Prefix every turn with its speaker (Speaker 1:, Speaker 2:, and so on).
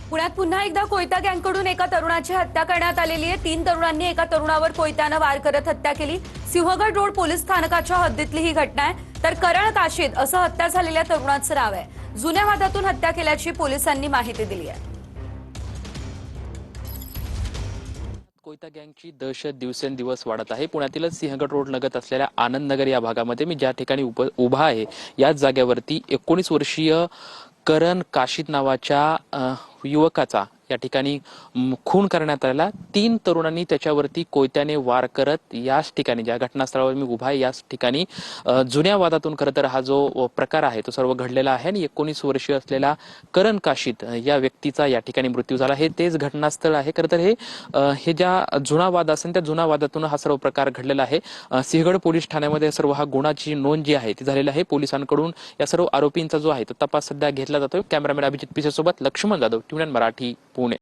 Speaker 1: पुण्यात पुन्हा एकदा कोयता गँगकडून एका तरुणाची हत्या करण्यात आलेली आहे। 3 तरुणांनी एका तरुणावर कोयत्यानं वार करत हत्या केली। सिंहगड रोड पोलीस स्थानकाच्या हद्दीतली ही घटना आहे। तर करण काशीद असं हत्या झालेल्या तरुणाचं नाव आहे। जुन्या वादातून हत्या केल्याची पोलिसांनी माहिती दिली आहे।
Speaker 2: कोयता गँगची दहशत दिवसेंदिवस वाढत आहे। पुण्यातील सिंहगड रोड लगत असलेल्या आनंद नगर या भागामध्ये मी ज्या ठिकाणी उभा आहे याच जागेवरती 19 वर्षीय करण काशीद नावाच्या युवकाचा या ठिकाणी खून करण्यात आला। 3 तरुणांनी त्याच्यावरती कोयत्याने वार करत याच ठिकाणी ज्या घटनास्थळावर मी उभा आहे याच ठिकाणी जुन्या वादातून खरं तर हा जो प्रकार आहे तो सर्व घडलेला आहे आणि 19 वर्षीय असलेला करण काशीद या व्यक्तीचा या ठिकाणी मृत्यू झाला। हे तेच घटनास्थळ आहे। खरं तर हे ज्या जुना वाद असेल त्या जुना वादातून हा सर्व प्रकार घडलेला आहे। सिंहगड पोलीस ठाण्यामध्ये सर्व हा गुन्हाची नोंद जी आहे ती झालेली आहे। पोलिसांकडून या सर्व आरोपींचा जो आहे तो तपास सध्या घेतला जातोय। कॅमेरामॅन अभिजित पिसे सोबत लक्ष्मण जाधव, ट्यून इन मराठी, पुणे।